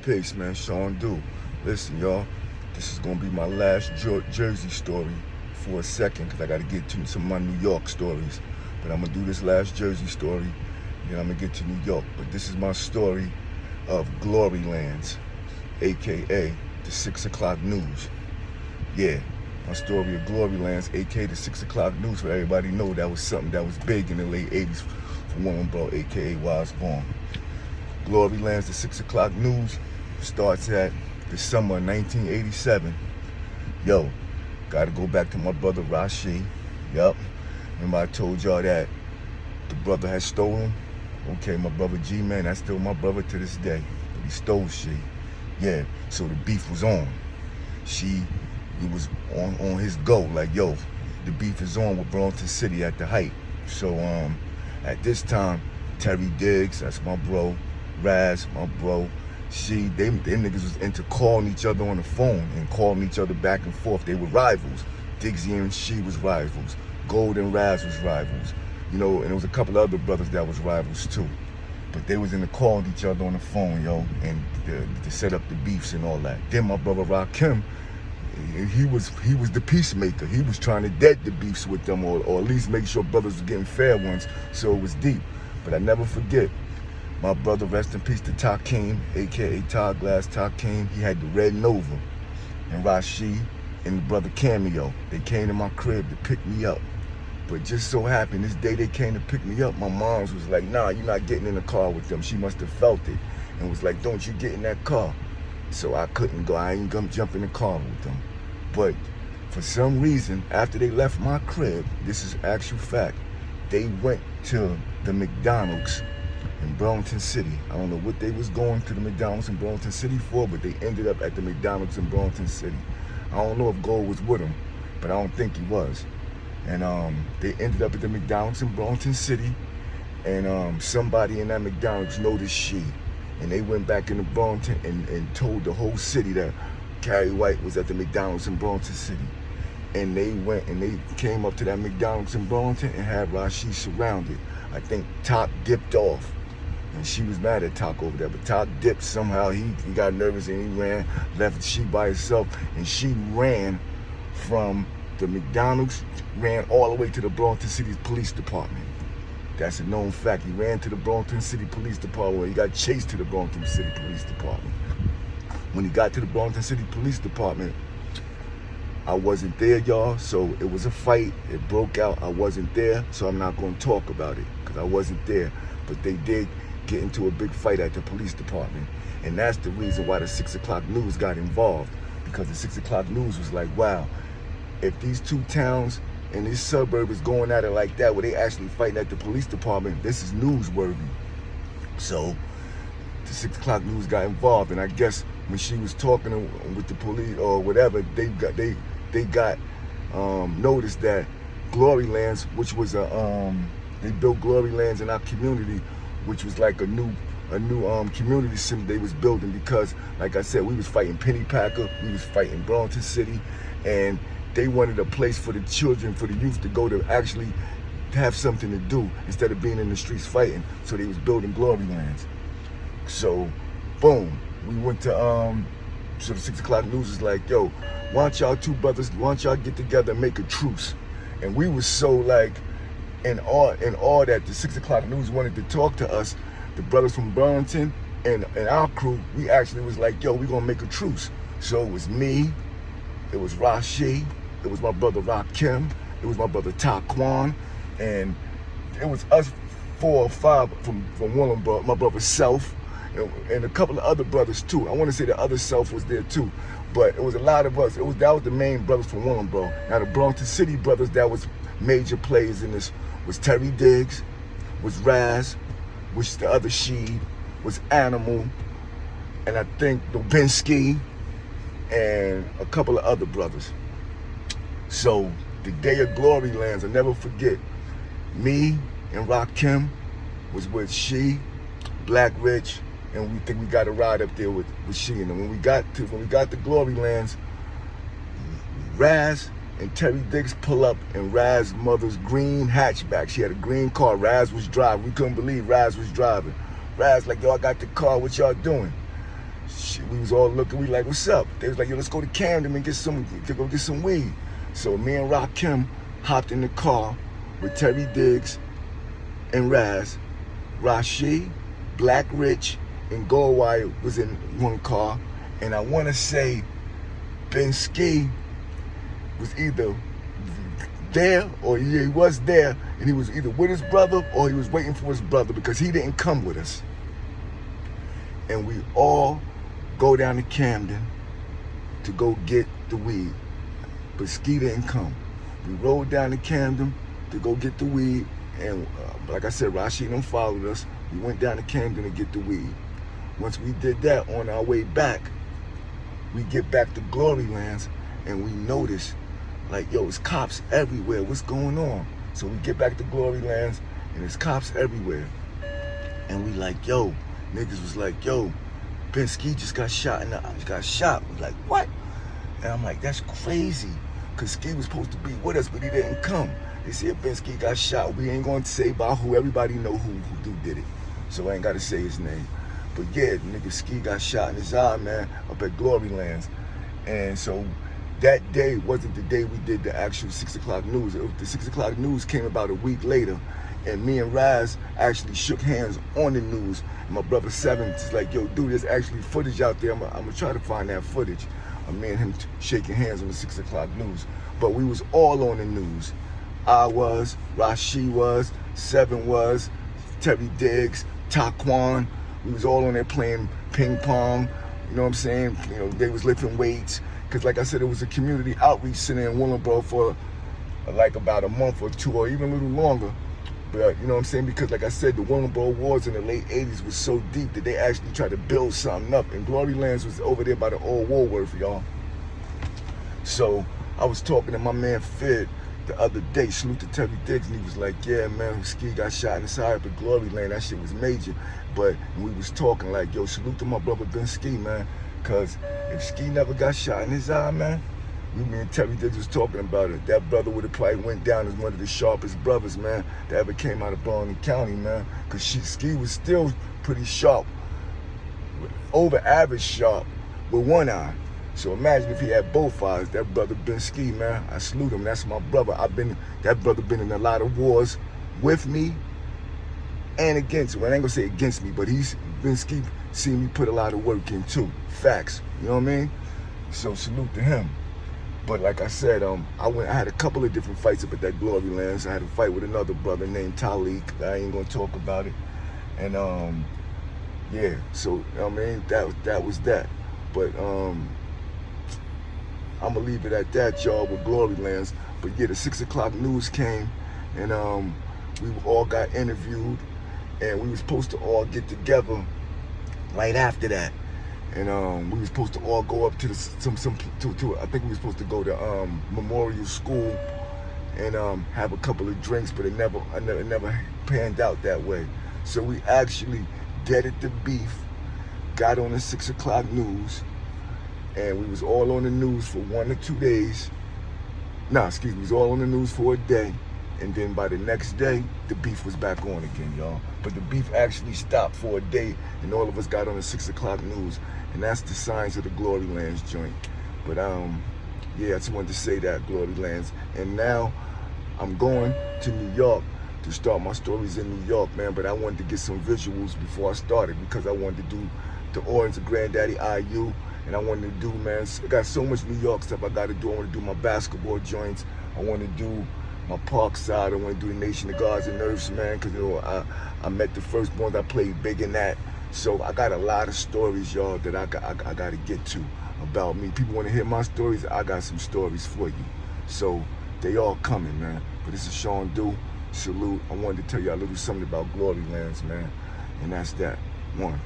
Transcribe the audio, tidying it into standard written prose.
Peace, man. Sean Do. Listen, y'all. This is gonna be my last Jersey story for a second, because I gotta get to some of my New York stories. But I'm gonna do this last Jersey story, and then I'm gonna get to New York. But this is my story of Glorylands, aka the 6 o'clock news. Yeah, my story of Glorylands, aka the 6 o'clock news. For everybody know, that was something that was big in the late 80s for woman, bro, aka where I was born. Glorylands, the 6 o'clock news, starts at the summer of 1987. Yo, gotta go back to my brother Rashi. Yup. Remember I told y'all that the brother had stolen? Okay, my brother G-Man, that's still my brother to this day. But he stole she. Yeah, so the beef was on. He was on his go, like, yo, the beef is on with Burlington City at the height. So at this time, Terry Diggs, that's my bro, Raz, my bro, them niggas was into calling each other on the phone and calling each other back and forth. They were rivals. Diggsy and she was rivals. Gold and Raz was rivals. You know, and there was a couple of other brothers that was rivals too. But they was into calling each other on the phone, yo, and to set up the beefs and all that. Then my brother Rakim, he was the peacemaker. He was trying to dead the beefs with them, or at least make sure brothers were getting fair ones, so it was deep. But I never forget, my brother, rest in peace, to Takeem, aka Todd Glass Takeem, he had the Red Nova. And Rashi and the brother Cameo, they came to my crib to pick me up. But just so happened, this day they came to pick me up, my mom's was like, nah, you're not getting in the car with them. She must have felt it and was like, don't you get in that car. So I couldn't go, I ain't gonna jump in the car with them. But for some reason, after they left my crib, this is actual fact, they went to the McDonald's in Burlington City. I don't know what they was going to the McDonald's in Burlington City for, but they ended up at the McDonald's in Burlington City. I don't know if Gold was with them, but I don't think he was. And they ended up at the McDonald's in Burlington City, and somebody in that McDonald's noticed she. And they went back into Burlington and told the whole city that Carrie White was at the McDonald's in Burlington City. And they went and they came up to that McDonald's in Burlington and had Rashi surrounded. I think Top dipped off. And she was mad at Talk over there, but Talk dipped somehow. He got nervous and he ran, left she by herself, and she ran from the McDonald's, ran all the way to the Burlington City Police Department. That's a known fact. He ran to the Burlington City Police Department, where he got chased to the Burlington City Police Department. When he got to the Burlington City Police Department, I wasn't there, y'all, so it was a fight. It broke out. I wasn't there, so I'm not going to talk about it, because I wasn't there. But they did get into a big fight at the police department. And that's the reason why the 6 o'clock news got involved, because the 6 o'clock news was like, wow, if these two towns and this suburb is going at it like that, where they actually fighting at the police department, this is newsworthy. So the 6 o'clock news got involved, and I guess when she was talking with the police or whatever, they got noticed that Glorylands, which was they built Glorylands in our community, which was like a new community center they was building, because, like I said, we was fighting Pennypacker, we was fighting Burlington City, and they wanted a place for the children, for the youth to go to actually have something to do instead of being in the streets fighting. So they was building Glorylands. So, boom, we went to so the 6 o'clock news was like, yo, why don't y'all two brothers, why don't y'all get together and make a truce? And we was so like in awe that the 6 o'clock news wanted to talk to us, the brothers from Burlington and our crew. We actually was like, yo, we gonna make a truce. So it was me, it was Rashi, it was my brother Rakim, it was my brother Taquan, and it was us 4 or 5 from Willenboro, my brother Self, and a couple of other brothers too. I want to say the other Self was there too, but it was a lot of us. That was the main brothers from Willenboro. Now the Burlington City brothers that was major players in this was Terry Diggs, was Raz, which the other she, was Animal, and I think Dubinsky, and a couple of other brothers. So the day of Glorylands, I'll never forget, me and Rakim was with she, Black Rich, and we think we got a ride up there with she. And when we got to Glorylands, Raz and Terry Diggs pull up in Raz's mother's green hatchback. She had a green car. Raz was driving. We couldn't believe Raz was driving. Raz like, yo, I got the car. What y'all doing? we was all looking, we like, what's up? They was like, yo, let's go to Camden and go get some weed. So me and Rakim hopped in the car with Terry Diggs and Raz. Rashid, Black Rich, and Goldwire was in one car. And I want to say Ben Ski was either there or he was there, and he was either with his brother or he was waiting for his brother because he didn't come with us. And we all go down to Camden to go get the weed, but Ski didn't come. We rode down to Camden to go get the weed, and like I said, Rashid and followed us. We went down to Camden to get the weed. Once we did that, on our way back, we get back to Glorylands, and we notice, like, yo, it's cops everywhere. What's going on? So we get back to Glorylands, and there's cops everywhere. And we like, yo, niggas was like, yo, Ben Ski just got shot in the eye. Got shot. We like, what? And I'm like, that's crazy. Because Ski was supposed to be with us, but he didn't come. They said Ben Ski got shot. We ain't going to say about who. Everybody know who did it. So I ain't got to say his name. But yeah, the nigga Ski got shot in his eye, man, up at Glorylands. And so that day wasn't the day we did the actual 6 o'clock news. The 6 o'clock news came about a week later. And me and Raz actually shook hands on the news. And my brother Seven is like, yo, dude, there's actually footage out there. I'm gonna try to find that footage of me and him shaking hands on the 6 o'clock news. But we was all on the news. I was, Rashid was, Seven was, Terry Diggs, Taquan. We was all on there playing ping pong. You know what I'm saying? You know, they was lifting weights. Because like I said, it was a community outreach center in Willenboro for like about a month or two, or even a little longer. But you know what I'm saying? Because like I said, the Willenboro wars in the late 80s was so deep that they actually tried to build something up. And Glorylands was over there by the old Woolworth, y'all. So I was talking to my man Fid the other day, salute to Terry Diggs, and he was like, yeah, man, Ski got shot in the side up at Gloryland. That shit was major. But we was talking like, yo, salute to my brother Ben Ski, man. Because if Ski never got shot in his eye, man, me and Terry Diggs was talking about it. That brother would have probably went down as one of the sharpest brothers, man, that ever came out of Baldwin County, man. Because Ski was still pretty sharp, over average sharp, with one eye. So imagine if he had both eyes. That brother Ben Ski, man, I salute him. That's my brother. That brother been in a lot of wars with me and against me. Well, I ain't gonna say against me, but Ben Ski seen me put a lot of work in too. Facts, you know what I mean? So salute to him. But like I said, I had a couple of different fights up at that Glorylands. I had a fight with another brother named Talik. I ain't gonna talk about it. And yeah, so I mean that was that. But I'm gonna leave it at that, y'all, with Glorylands. But yeah, the 6 o'clock news came, and we all got interviewed, and we were supposed to all get together right after that. And we were supposed to all go up to I think we were supposed to go to Memorial School and have a couple of drinks, but it never panned out that way. So we actually deaded the beef, got on the 6 o'clock news, and we was all on the news for 1 or 2 days. We was all on the news for a day, and then by the next day, the beef was back on again, y'all. But the beef actually stopped for a day, and all of us got on the 6 o'clock news, and that's the signs of the Glorylands joint. But yeah, I just wanted to say that, Glorylands. And now I'm going to New York to start my stories in New York, man. But I wanted to get some visuals before I started, because I wanted to do the Orange of Granddaddy IU. And I wanted to do, man, I got so much New York stuff I got to do. I want to do my basketball joints. I want to do my park side. I want to do the Nation of Gods and Nerves, man, because, you know, I met the firstborns. I played big in that. So I got a lot of stories, y'all, that I got to get to about me. People want to hear my stories. I got some stories for you. So they all coming, man. But this is Sean Du. Salute. I wanted to tell you a little something about Glorylands, man. And that's that. One.